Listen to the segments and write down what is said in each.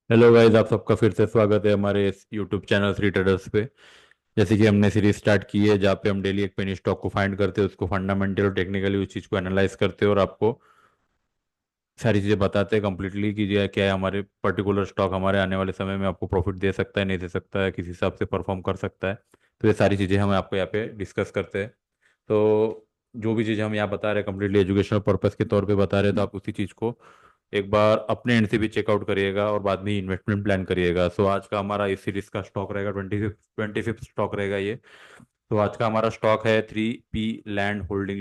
Hello guys, आप सबका फिर से स्वागत है हमारे इस यूट्यूब चैनल थ्री ट्रेडर्स पे। जैसे कि हमने सीरीज स्टार्ट की है जहाँ पे हम डेली एक पेनी स्टॉक को फाइंड करते हैं, उसको फंडामेंटल और टेक्निकली उस चीज़ को एनालाइज करते हैं और आपको सारी चीज़ें बताते हैं कम्प्लीटली कि ये क्या है, हमारे पर्टिकुलर स्टॉक हमारे आने वाले समय में आपको प्रॉफिट दे सकता है, नहीं दे सकता है, किस हिसाब से परफॉर्म कर सकता है। तो ये सारी चीज़ें हम आपको यहाँ पे डिस्कस करते हैं। तो जो भी चीज़ हम यहाँ बता रहे हैं कम्प्लीटली एजुकेशनल पर्पस के तौर पे बता रहे हैं, तो आप उसी चीज़ को एक बार अपने एंड से भी चेकआउट करिएगा और बाद में इन्वेस्टमेंट प्लान करिएगा। सो आज का हमारा इस सीरीज का स्टॉक रहेगा 25th स्टॉक रहेगा ये। तो आज का हमारा स्टॉक है 3P लैंड होल्डिंग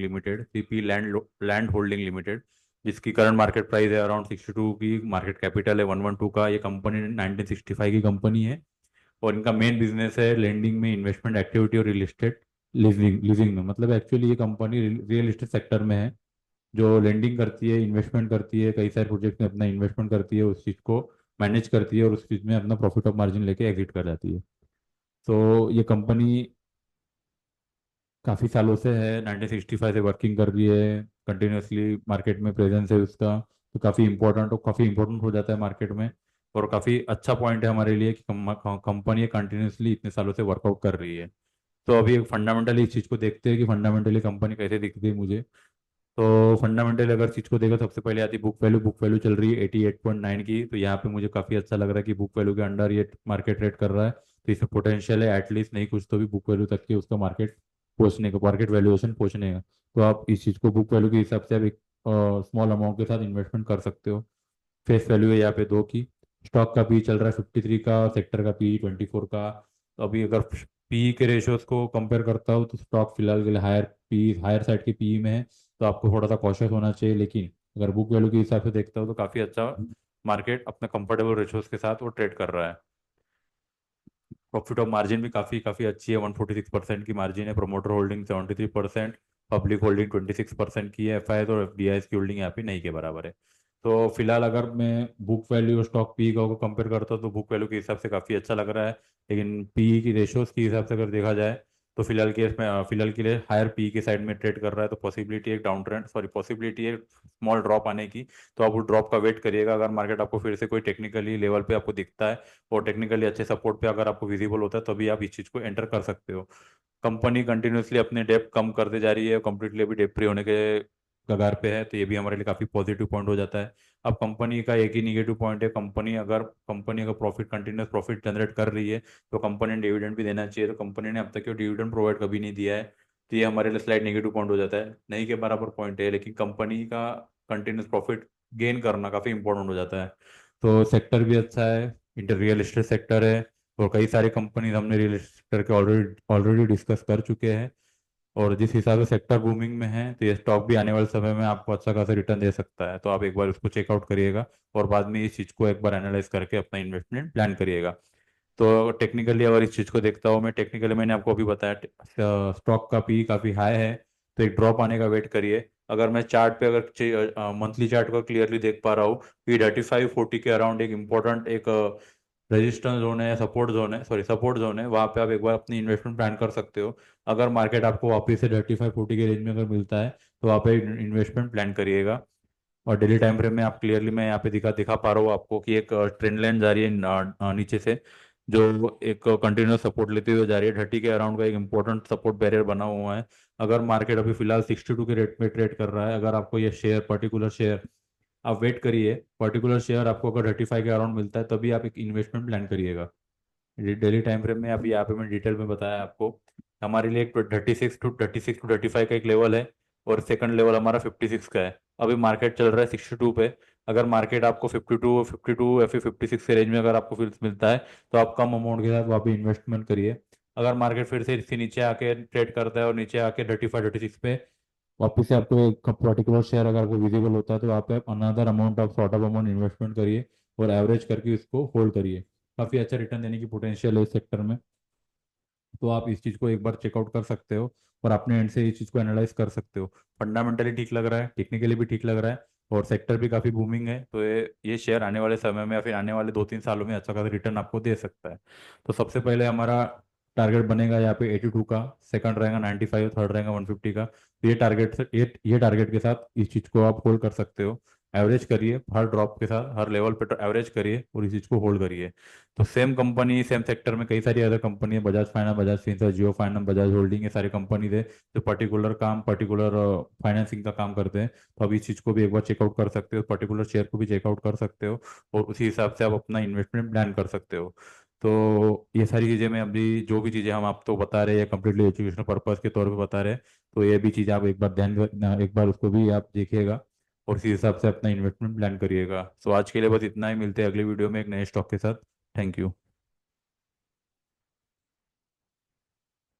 लिमिटेड, जिसकी करंट मार्केट प्राइस है अराउंड 62 की, मार्केट कैपिटल है 112 का। ये कंपनी 1965 की कंपनी है और इनका मेन बिजनेस है लेंडिंग में, इन्वेस्टमेंट एक्टिविटी और रियल एस्टेट लीजिंग लीजिंग में। मतलब एक्चुअली ये कंपनी रियल एस्टेट सेक्टर में है, जो लेंडिंग करती है, इन्वेस्टमेंट करती है, कई सारे प्रोजेक्ट में अपना इन्वेस्टमेंट करती है, उस चीज़ को मैनेज करती है और उस चीज़ में अपना प्रॉफिट ऑफ मार्जिन लेके एग्जिट कर जाती है। तो ये कंपनी काफ़ी सालों से है, 1965 से वर्किंग कर रही है, कंटिन्यूसली मार्केट में प्रेजेंस है उसका। तो काफ़ी इंपॉर्टेंट हो जाता है मार्केट में। और काफ़ी अच्छा पॉइंट है हमारे लिए कि कंपनी कंटिन्यूसली इतने सालों से वर्कआउट कर रही है। तो अभी एक फंडामेंटली इस चीज़ को देखते हैं कि फंडामेंटली कंपनी कैसे दिखती है मुझे। तो फंडामेंटली अगर चीज़ को देखो, सबसे पहले आती है बुक वैल्यू चल रही है 88.9 की। तो यहाँ पे मुझे काफ़ी अच्छा लग रहा है कि बुक वैल्यू के अंडर ये मार्केट ट्रेड कर रहा है। तो इसमें पोटेंशियल है एटलीस्ट नहीं कुछ तो भी बुक वैल्यू तक के उसका मार्केट वैल्यूएशन पहुँचने का। तो आप इस चीज़ को बुक वैल्यू के हिसाब से आप एक स्मॉल अमाउंट के साथ इन्वेस्टमेंट कर सकते हो। फेस वैल्यू है यहाँ पे 2 की। स्टॉक का पी चल रहा है 53 का, सेक्टर का पी 24 का। तो अभी अगर पी के रेशियोज को कंपेयर करता हूँ तो स्टॉक फिलहाल के लिए हायर साइड के पी में है। तो आपको थोड़ा सा कॉशियस होना चाहिए, लेकिन अगर बुक वैल्यू के हिसाब से देखता हूँ तो काफ़ी अच्छा मार्केट अपने कंफर्टेबल रेशियोज के साथ वो ट्रेड कर रहा है। प्रॉफिट ऑफ मार्जिन भी काफ़ी काफ़ी अच्छी है, 146% की मार्जिन है। प्रोमोटर होल्डिंग 73%, पब्लिक होल्डिंग 26% की है। एफआई और एफडीआईज की होल्डिंग यहाँ पे नहीं के बराबर है। तो फिलहाल अगर मैं बुक वैल्यू और स्टॉक पी का कंपेयर करता हूँ तो बुक वैल्यू के हिसाब से काफ़ी अच्छा लग रहा है, लेकिन पी की रेशियोज के हिसाब से अगर देखा जाए तो फिलहाल के लिए हायर पी के साइड में ट्रेड कर रहा है। तो पॉसिबिलिटी है स्मॉल ड्रॉप आने की। तो आप उस ड्रॉप का वेट करिएगा। अगर मार्केट आपको फिर से कोई टेक्निकली लेवल पे आपको दिखता है और टेक्निकली अच्छे सपोर्ट पे अगर आपको विजिबल होता है, तभी आप इस चीज़ को एंटर कर सकते हो। कंपनी कंटिन्यूसली अपने डेप कम करते जा रही है, कंप्लीटली अभी डेप फ्री होने के कगार पे है। तो ये भी हमारे लिए काफ़ी पॉजिटिव पॉइंट हो जाता है। अब कंपनी का एक ही निगेटिव पॉइंट है, कंपनी अगर कंटिन्यूस प्रॉफिट जनरेट कर रही है तो कंपनी ने डिविडेंड भी देना चाहिए। तो कंपनी ने अब तक डिविडेंड प्रोवाइड कभी नहीं दिया है। तो ये हमारे लिए स्लाइड नेगेटिव पॉइंट हो जाता है, नहीं के बराबर पॉइंट है, लेकिन कंपनी का कंटिन्यूस प्रॉफिट गेन करना काफ़ी इंपॉर्टेंट हो जाता है। तो सेक्टर भी अच्छा है, इंटर रियल एस्टेट सेक्टर है। और कई सारी कंपनीज हमने रियल एस्टेट सेक्टर के ऑलरेडी ऑलरेडी डिस्कस कर चुके हैं। और जिस हिसाब से सेक्टर बूमिंग में है तो ये स्टॉक भी आने वाले समय में आपको अच्छा खासा रिटर्न दे सकता है। तो आप एक बार उसको चेकआउट करिएगा और बाद में इस चीज़ को एक बार एनालाइज करके अपना इन्वेस्टमेंट प्लान करिएगा। तो टेक्निकली अगर इस चीज़ को देखता हूँ मैं, टेक्निकली मैंने आपको अभी बताया स्टॉक का पी काफ़ी हाई है। तो एक ड्रॉप आने का वेट करिए। अगर मैं चार्ट पे अगर मंथली चार्ट को क्लियरली देख पा रहा हूँ कि 35-40 के अराउंड एक इम्पोर्टेंट एक रेजिस्टेंस जोन है, सपोर्ट जोन है, वहाँ पे आप एक बार अपनी इन्वेस्टमेंट प्लान कर सकते हो। अगर मार्केट आपको वापस से 35-40 के रेंज में अगर मिलता है तो वहाँ पे इन्वेस्टमेंट प्लान करिएगा। और डेली टाइम फ्रेम में आप क्लियरली मैं यहाँ पे दिखा दिखा पा रहा हूँ आपको कि एक ट्रेंड लाइन जा रही है नीचे से, जो एक कंटिन्यूस सपोर्ट लेते हुए जा रही है। 30 के अराउंड का एक इंपॉर्टेंट सपोर्ट बैरियर बना हुआ है। अगर मार्केट अभी फिलहाल 62 के रेट में ट्रेड कर रहा है, अगर आपको ये पर्टिकुलर शेयर आप वेट करिए, पर्टिकुलर शेयर आपको अगर 35 के अराउंड मिलता है तभी आप एक इन्वेस्टमेंट प्लान करिएगा। डेली टाइम फ्रेम में अभी यहाँ पे मैं डिटेल में बताया आपको। हमारे लिए एक 36 टू 35 का एक लेवल है और सेकंड लेवल हमारा 56 का है। अभी मार्केट चल रहा है 62 पे। अगर मार्केट आपको 52 या फिर 56 के रेंज में अगर आपको फिर मिलता है तो आप कम अमाउंट के साथ वहाँ पे इन्वेस्टमेंट करिए। अगर मार्केट फिर से इसके नीचे आके ट्रेड करता है और नीचे आके 35-36 पे वापस से आपको एक पर्टिकुलर शेयर अगर आपको विजिबल होता है तो आप another amount of sort of amount investment करिए और एवरेज करके इसको होल्ड करिए। काफ़ी अच्छा रिटर्न देने की पोटेंशियल है इस सेक्टर में। तो आप इस चीज़ को एक बार चेकआउट कर सकते हो और अपने एंड से इस चीज़ को एनालाइज कर सकते हो। फंडामेंटली ठीक लग रहा है, टेक्निकली भी ठीक लग रहा है और सेक्टर भी काफ़ी बूमिंग है। तो ये शेयर आने वाले समय में या फिर आने वाले 2-3 सालों में अच्छा खासा रिटर्न आपको दे सकता है। तो सबसे पहले हमारा टारगेट बनेगा यहाँ पे 82 का, सेकंड रहेगा 95, थर्ड रहेगा 150 का। तो ये टारगेट के साथ इस चीज़ को आप होल्ड कर सकते हो। एवरेज करिए, हर ड्रॉप के साथ हर लेवल पे एवरेज करिए और इस चीज़ को होल्ड करिए। तो सेम कंपनी सेम सेक्टर में कई सारी अदर कंपनी है, बजाज फाइनेंस, बजाज फिंसर्व, जियो फाइनेंस, बजाज होल्डिंग, ये सारी कंपनी है जो पर्टिकुलर काम, पर्टिकुलर फाइनेंसिंग का काम करते हैं। तो आप इस चीज़ को भी एक बार चेकआउट कर सकते हो, पर्टिकुलर शेयर को भी चेकआउट कर सकते हो, और उसी हिसाब से आप अपना इन्वेस्टमेंट प्लान कर सकते हो। तो ये सारी चीज़ें मैं अभी जो भी चीज़ें हम आपको बता रहे हैं कम्प्लीटली एजुकेशनल पर्पज़ के तौर पे बता रहे हैं। तो ये भी चीज़ आप एक बार एक बार उसको भी आप देखिएगा और उसी हिसाब से अपना इन्वेस्टमेंट प्लान करिएगा। सो आज के लिए बस इतना ही, मिलते हैं अगले वीडियो में एक नए स्टॉक के साथ। Thank you.